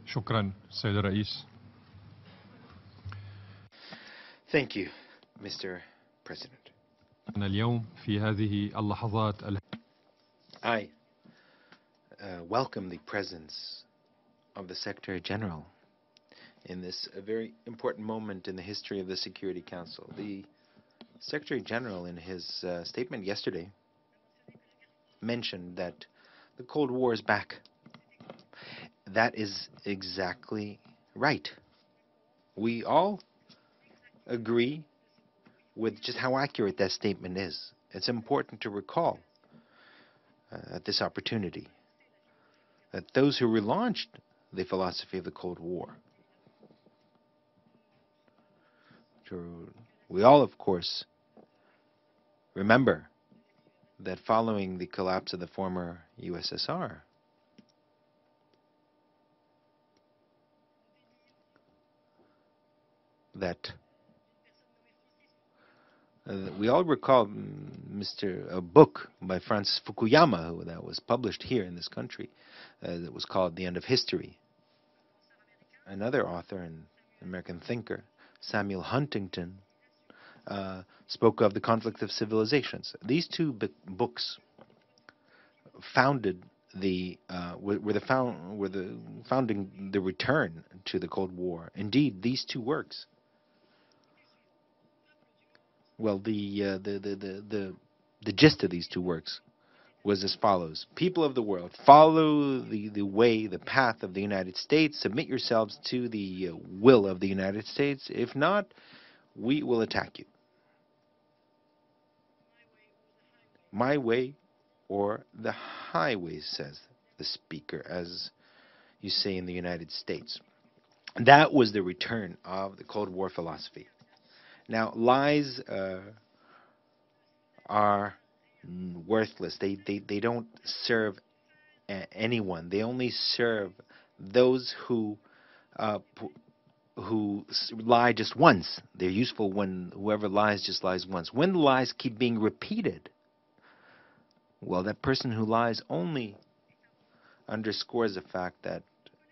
شكرا سيد الرئيس. Thank you, Mr. President. اليوم في هذه اللحظات I welcome the presence of the Secretary General in this very important moment in the history of the Security Council. The Secretary General, in his statement yesterday, mentioned that the Cold War is back. That is exactly right. We all agree with just how accurate that statement is. It's important to recall at this opportunity that those who relaunched the philosophy of the Cold War, we all, of course, remember that following the collapse of the former USSR, that we all recall a book by Francis Fukuyama that was published here in this country that was called The End of History. Another author and American thinker, Samuel Huntington, spoke of the conflict of civilizations. These two books founded founding the return to the Cold War. Indeed, these two works. Well, the gist of these two works was as follows: people of the world, follow the way, the path of the United States. Submit yourselves to the will of the United States. If not, we will attack you. My way or the highway, says the speaker, as you say in the United States. That was the return of the Cold War philosophy. Now, lies are worthless. They don't serve anyone. They only serve those who lie just once. They're useful when whoever lies just lies once. When the lies keep being repeated, well, that person who lies only underscores the fact that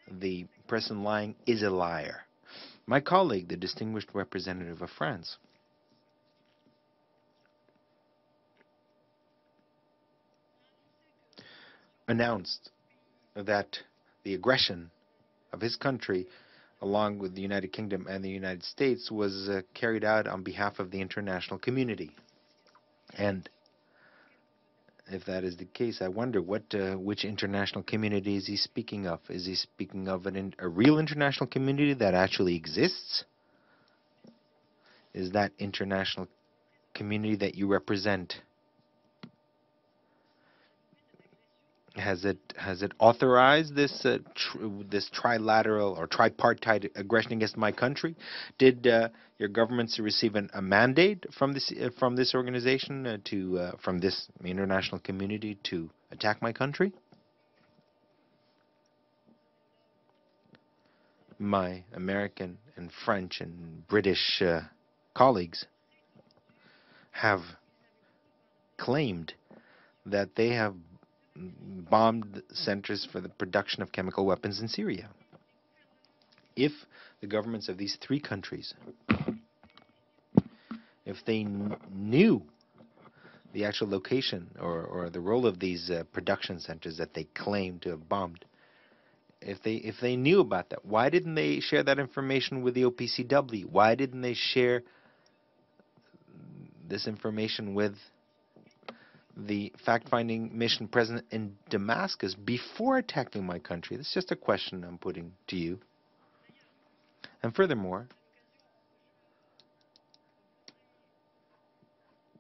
the person lying is a liar. My colleague, the distinguished representative of France, announced that the aggression of his country, along with the United Kingdom and the United States, was carried out on behalf of the international community. And if that is the case, I wonder which international community is he speaking of? Is he speaking of a real international community that actually exists? Is that international community that you represent, has it authorized this this trilateral or tripartite aggression against my country? Did your governments receive a mandate from this organization from this international community to attack my country? My American and French and British colleagues have claimed that they have bombed centers for the production of chemical weapons in Syria. If the governments of these three countries, if they knew the actual location or the role of these production centers that they claim to have bombed, if they knew about that, why didn't they share that information with the OPCW? Why didn't they share this information with the fact-finding mission present in Damascus before attacking my country? That's just a question I'm putting to you. And furthermore,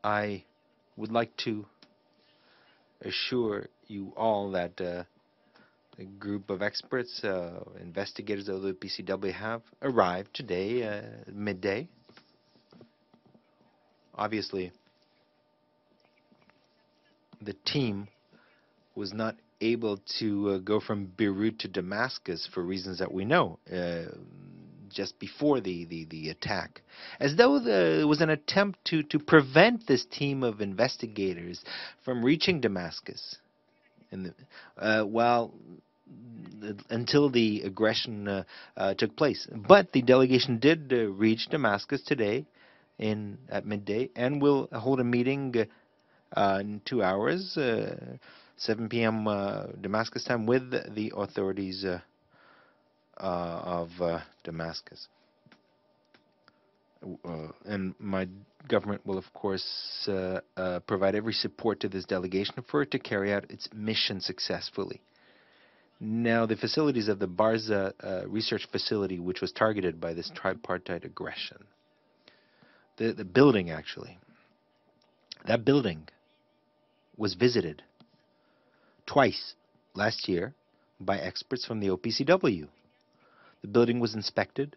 I would like to assure you all that a group of experts, investigators of the PCW have arrived today midday. Obviously, the team was not able to go from Beirut to Damascus for reasons that we know, just before the attack, as though it was an attempt to prevent this team of investigators from reaching Damascus. While until the aggression took place. But the delegation did reach Damascus today at midday and will hold a meeting in 2 hours, 7 p.m. Damascus time, with the authorities of Damascus. And my government will, of course, provide every support to this delegation for it to carry out its mission successfully. Now, the facilities of the Barza research facility, which was targeted by this tripartite aggression, the building, actually, that building was visited twice last year by experts from the OPCW. The building was inspected.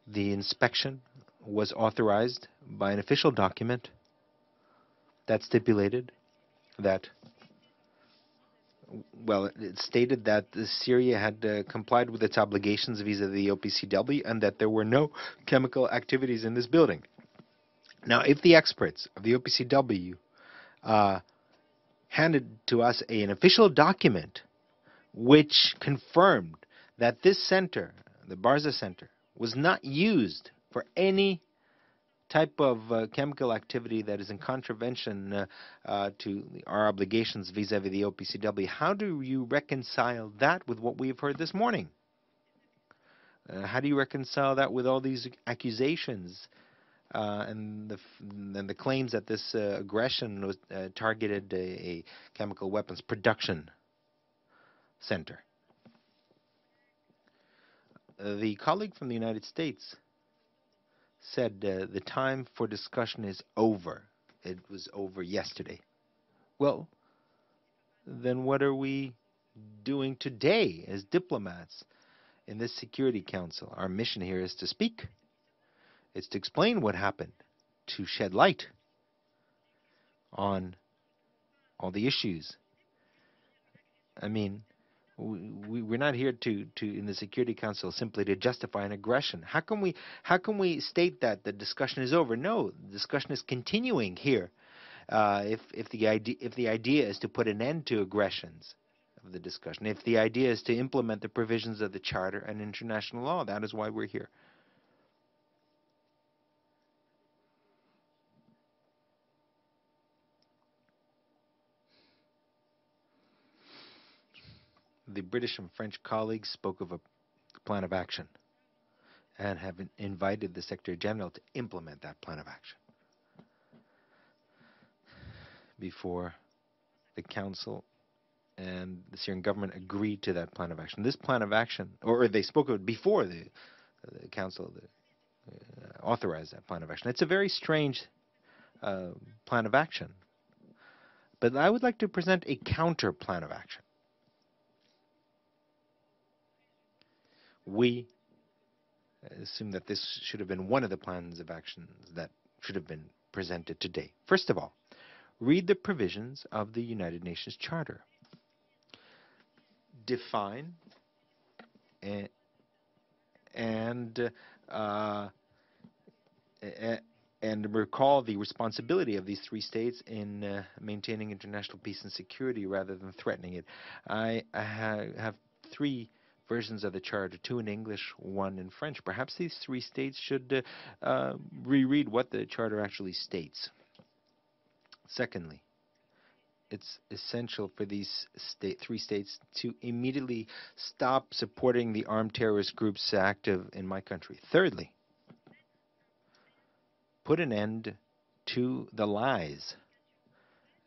The inspection was authorized by an official document that stipulated that, well, it stated that Syria had complied with its obligations vis-à-vis the OPCW and that there were no chemical activities in this building. Now, if the experts of the OPCW handed to us an official document which confirmed that this center, the Barza Center, was not used for any type of chemical activity that is in contravention to our obligations vis-à-vis the OPCW, how do you reconcile that with what we've heard this morning? How do you reconcile that with all these accusations and the claims that this aggression was targeted a chemical weapons production center? The colleague from the United States said the time for discussion is over. It was over yesterday. Well, then what are we doing today as diplomats in this Security Council? Our mission here is to speak. It's to explain what happened, to shed light on all the issues. I mean, we're not here to in the Security Council simply to justify an aggression. How can we state that the discussion is over? No, the discussion is continuing here. If the idea is to put an end to aggressions of the discussion, if the idea is to implement the provisions of the Charter and international law, that is why we're here. The British and French colleagues spoke of a plan of action and have invited the Secretary General to implement that plan of action before the Council and the Syrian government agreed to that plan of action. This plan of action, or they spoke of it before the Council authorized that plan of action. It's a very strange plan of action. But I would like to present a counter plan of action. We assume that this should have been one of the plans of actions that should have been presented today. First of all, read the provisions of the United Nations Charter. Define and recall the responsibility of these three states in maintaining international peace and security rather than threatening it. I have three versions of the Charter, two in English, one in French. Perhaps these three states should reread what the Charter actually states. Secondly, it's essential for these three states to immediately stop supporting the armed terrorist groups active in my country. Thirdly, put an end to the lies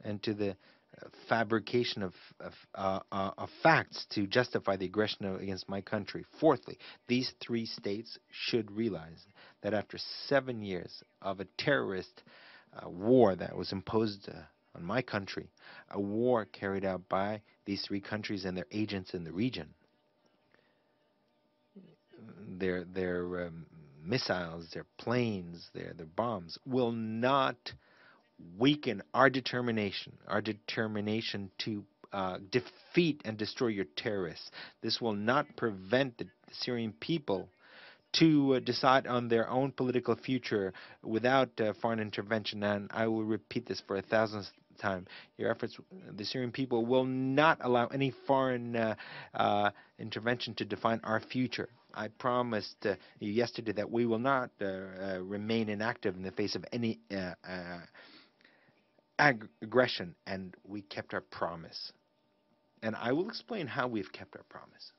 and to the fabrication of facts to justify the aggression against my country. Fourthly, these three states should realize that after 7 years of a terrorist war that was imposed on my country, a war carried out by these three countries and their agents in the region, their missiles, their planes, their bombs will not weaken our determination to defeat and destroy your terrorists. This will not prevent the Syrian people to decide on their own political future without foreign intervention. And I will repeat this for a time. Your efforts, the Syrian people, will not allow any foreign intervention to define our future. I promised you yesterday that we will not remain inactive in the face of any aggression, and we kept our promise. And I will explain how we've kept our promise.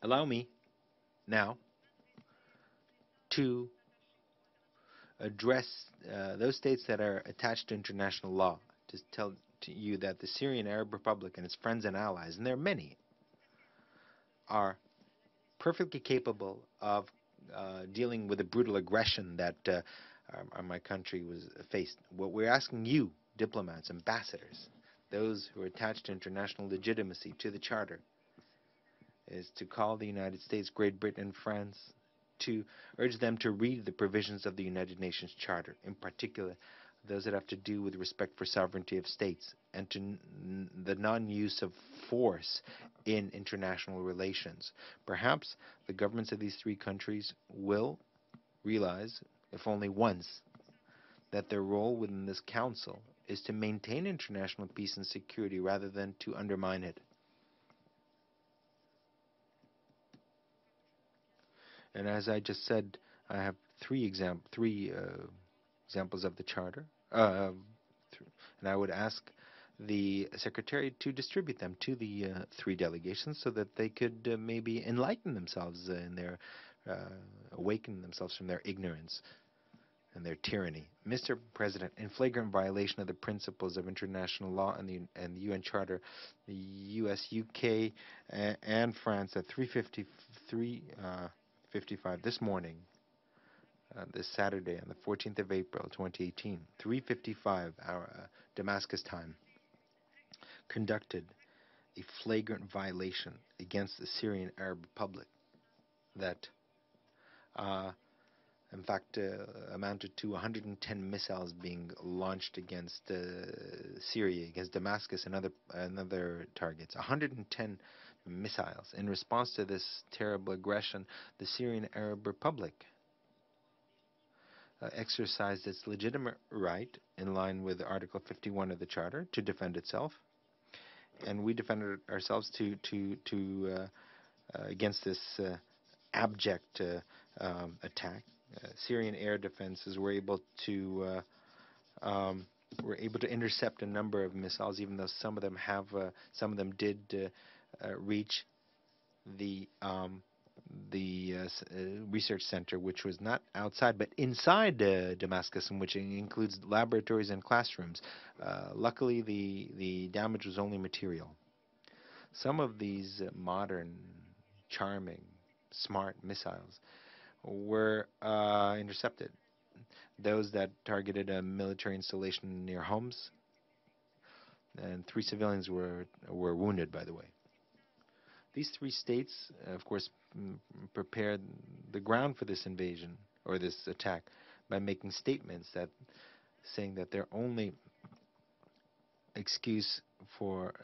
Allow me now to address those states that are attached to international law, to tell to you that the Syrian Arab Republic and its friends and allies, and there are many, are perfectly capable of dealing with the brutal aggression that my country was faced. What we're asking you, diplomats, ambassadors, those who are attached to international legitimacy, to the Charter, is to call the United States, Great Britain, and France, to urge them to read the provisions of the United Nations Charter, in particular those that have to do with respect for sovereignty of states and to the non-use of force in international relations. Perhaps the governments of these three countries will realize, if only once, that their role within this council is to maintain international peace and security rather than to undermine it. And as I just said, I have three examples of the Charter, and I would ask the Secretary to distribute them to the three delegations so that they could maybe enlighten themselves in their, awaken themselves from their ignorance and their tyranny. Mr. President, in flagrant violation of the principles of international law and the UN Charter, the U.S., UK, and France at 3:55 this morning, this Saturday, on the 14th of April, 2018, 3:55 Damascus time, conducted a flagrant violation against the Syrian Arab Republic that, in fact, amounted to 110 missiles being launched against Syria, against Damascus and other targets. 110 missiles. In response to this terrible aggression, the Syrian Arab Republic exercised its legitimate right, in line with Article 51 of the Charter, to defend itself, and we defended ourselves against this abject attack. Syrian air defenses were able to intercept a number of missiles, even though some of them did reach the research center, which was not outside but inside Damascus, and which includes laboratories and classrooms. Luckily, the damage was only material. Some of these modern, charming, smart missiles were intercepted. Those that targeted a military installation near Homs, and 3 civilians were wounded, by the way. These 3 states, of course, prepared the ground for this invasion, or this attack, by making statements saying that their only excuse for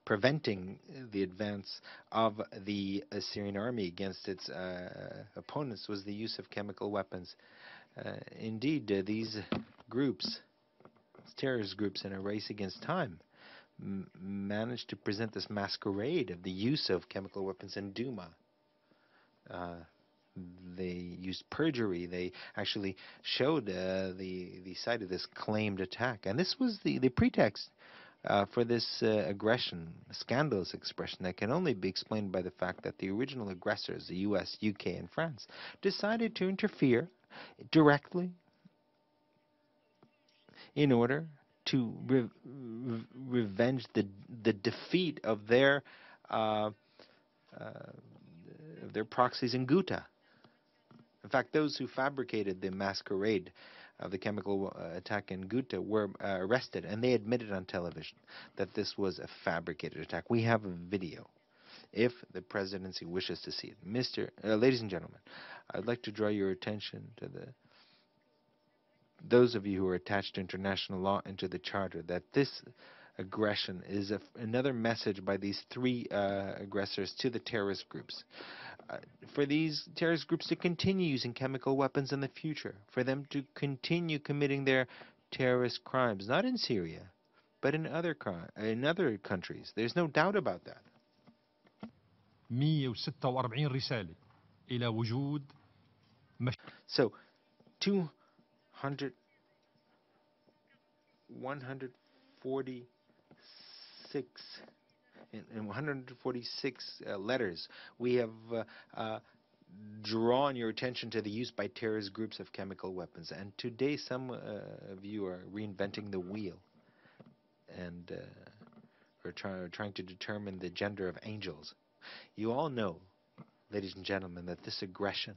preventing the advance of the Syrian army against its opponents was the use of chemical weapons. Indeed, these groups, terrorist groups, in a race against time, managed to present this masquerade of the use of chemical weapons in Duma. They used perjury. They actually showed the site of this claimed attack. And this was the pretext for this aggression, scandalous expression that can only be explained by the fact that the original aggressors, the US, UK, and France, decided to interfere directly in order to revenge the defeat of their proxies in Ghouta. In fact, those who fabricated the masquerade of the chemical attack in Ghouta were arrested, and they admitted on television that this was a fabricated attack. We have a video, if the presidency wishes to see it. Ladies and gentlemen, I'd like to draw your attention to those of you who are attached to international law and to the Charter, that this aggression is another message by these 3 aggressors to the terrorist groups. For these terrorist groups to continue using chemical weapons in the future, for them to continue committing their terrorist crimes, not in Syria, but in other countries. There's no doubt about that. 146 رسالة إلى وجود So 200, 146 in 146 letters, we have drawn your attention to the use by terrorist groups of chemical weapons. And today some of you are reinventing the wheel and are trying to determine the gender of angels. You all know, ladies and gentlemen, that this aggression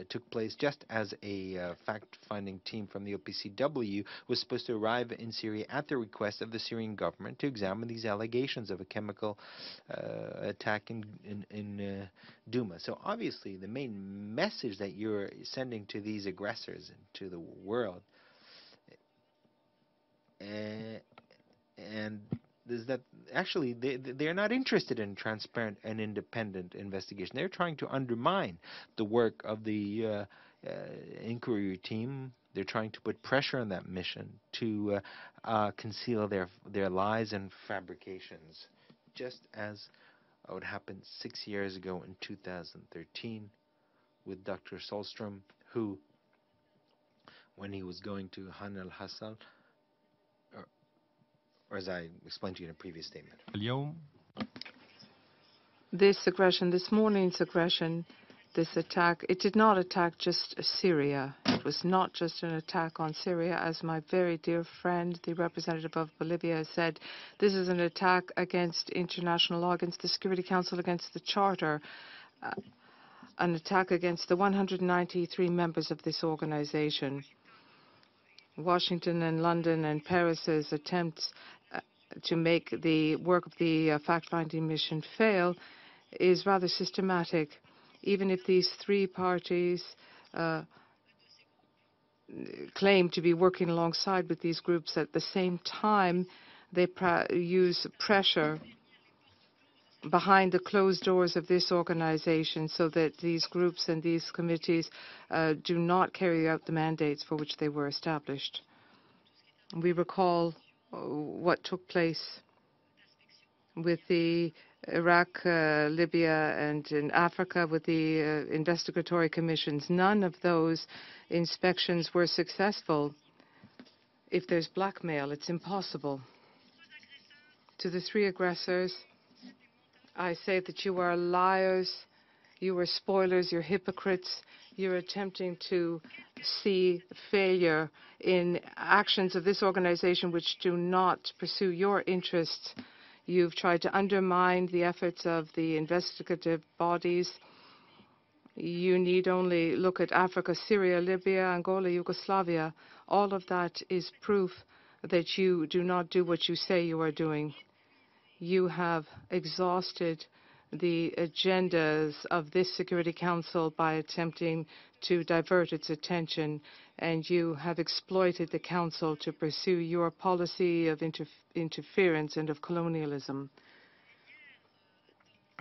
took place just as a fact-finding team from the OPCW was supposed to arrive in Syria at the request of the Syrian government to examine these allegations of a chemical attack in Douma. So obviously the main message that you're sending to these aggressors and to the world and is that actually they're not interested in transparent and independent investigation. They're trying to undermine the work of the inquiry team. They're trying to put pressure on that mission to conceal their lies and fabrications, just as what happened 6 years ago in 2013 with Dr. Solstrom, who, when he was going to Han al-Hassal, or as I explained to you in a previous statement. اليوم This aggression, this morning's aggression, this attack, it did not attack just Syria. It was not just an attack on Syria. As my very dear friend, the representative of Bolivia, said, this is an attack against international law, against the Security Council, against the Charter, an attack against the 193 members of this organization. Washington and London and Paris's attempts to make the work of the fact-finding mission fail is rather systematic. Even if these three parties claim to be working alongside with these groups, at the same time they use pressure behind the closed doors of this organization so that these groups and these committees do not carry out the mandates for which they were established. We recall what took place with the Iraq, Libya, and in Africa with the investigatory commissions. None of those inspections were successful. If there's blackmail, it's impossible. To the three aggressors, I say that you are liars, you are spoilers, you're hypocrites, you're attempting to see failure in actions of this organization which do not pursue your interests. You've tried to undermine the efforts of the investigative bodies. You need only look at Africa, Syria, Libya, Angola, Yugoslavia. All of that is proof that you do not do what you say you are doing. You have exhausted the agendas of this Security Council by attempting to divert its attention, and you have exploited the Council to pursue your policy of interference and of colonialism.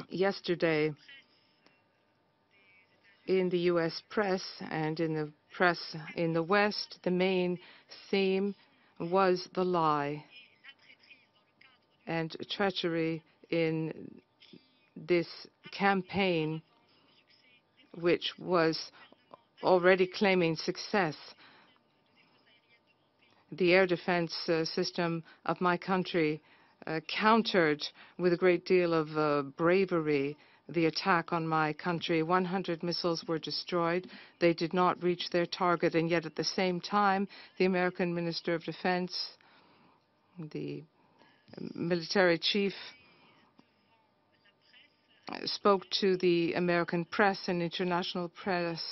Yesterday, in the U.S. press and in the press in the West, the main theme was the lie and treachery in this campaign, which was already claiming success. The air defense system of my country countered with a great deal of bravery the attack on my country. 100 missiles were destroyed. They did not reach their target, and yet at the same time, the American Minister of Defense, the military chief, spoke to the American press and international press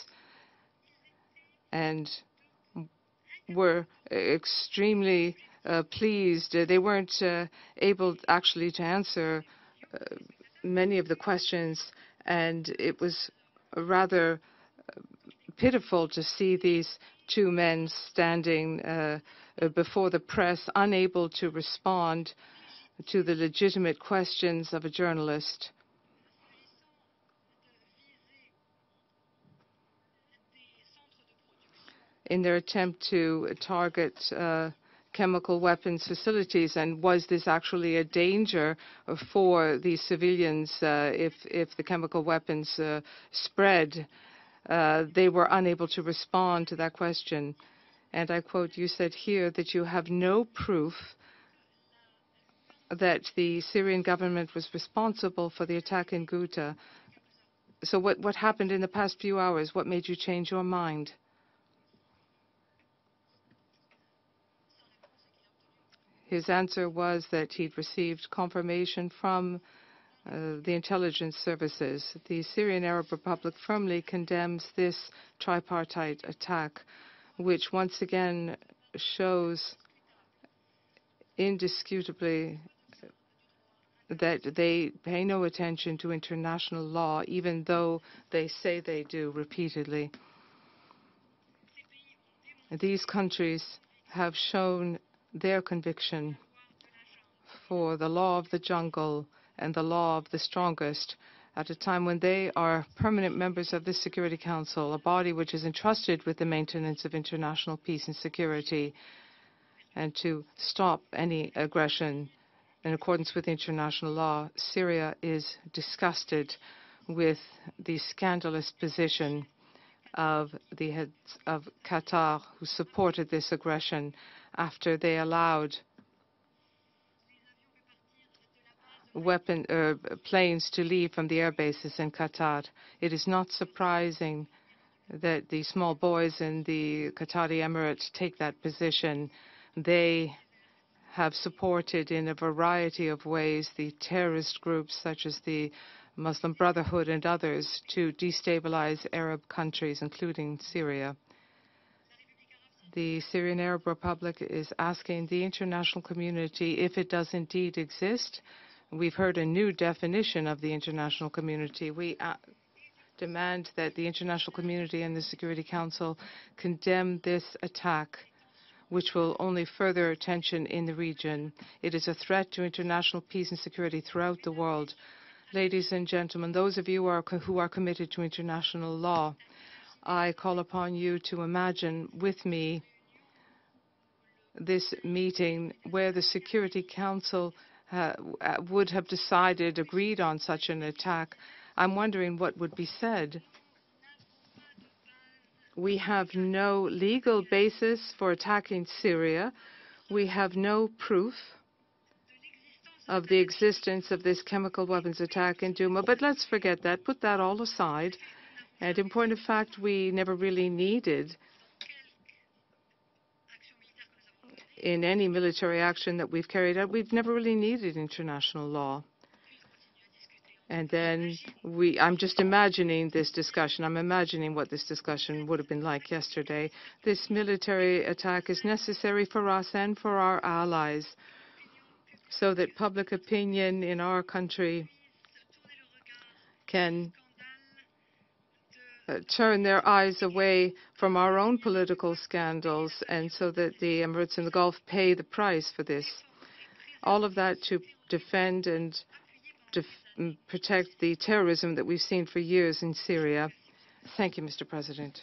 and were extremely pleased. They weren't able actually to answer many of the questions, and it was rather pitiful to see these two men standing before the press, unable to respond to the legitimate questions of a journalist. in their attempt to target chemical weapons facilities? And was this actually a danger for the civilians if the chemical weapons spread? They were unable to respond to that question. And I quote, you said here that you have no proof that the Syrian government was responsible for the attack in Ghouta. So what happened in the past few hours? What made you change your mind? His answer was that he'd received confirmation from the intelligence services. The Syrian Arab Republic firmly condemns this tripartite attack, which once again shows indisputably that they pay no attention to international law, even though they say they do repeatedly. These countries have shown their conviction for the law of the jungle and the law of the strongest at a time when they are permanent members of the Security Council, a body which is entrusted with the maintenance of international peace and security, and to stop any aggression in accordance with international law. Syria is disgusted with the scandalous position of the heads of Qatar, who supported this aggression after they allowed planes to leave from the air bases in Qatar. It is not surprising that the small boys in the Qatari Emirates take that position. They have supported in a variety of ways the terrorist groups such as the Muslim Brotherhood and others to destabilize Arab countries, including Syria. The Syrian Arab Republic is asking the international community, if it does indeed exist. We've heard a new definition of the international community. We demand that the international community and the Security Council condemn this attack, which will only further tension in the region. It is a threat to international peace and security throughout the world. Ladies and gentlemen, those of you who are committed to international law, I call upon you to imagine with me this meeting where the Security Council would have agreed on such an attack. I'm wondering what would be said. We have no legal basis for attacking Syria. We have no proof of the existence of this chemical weapons attack in Douma. But let's forget that, put that all aside. And in point of fact, we never really needed, in any military action that we've carried out, we've never really needed international law. And then I'm just imagining this discussion. I'm imagining what this discussion would have been like yesterday. This military attack is necessary for us and for our allies, so that public opinion in our country can turn their eyes away from our own political scandals, and so that the Emirates in the Gulf pay the price for this. All of that to defend and protect the terrorism that we've seen for years in Syria. Thank you, Mr. President.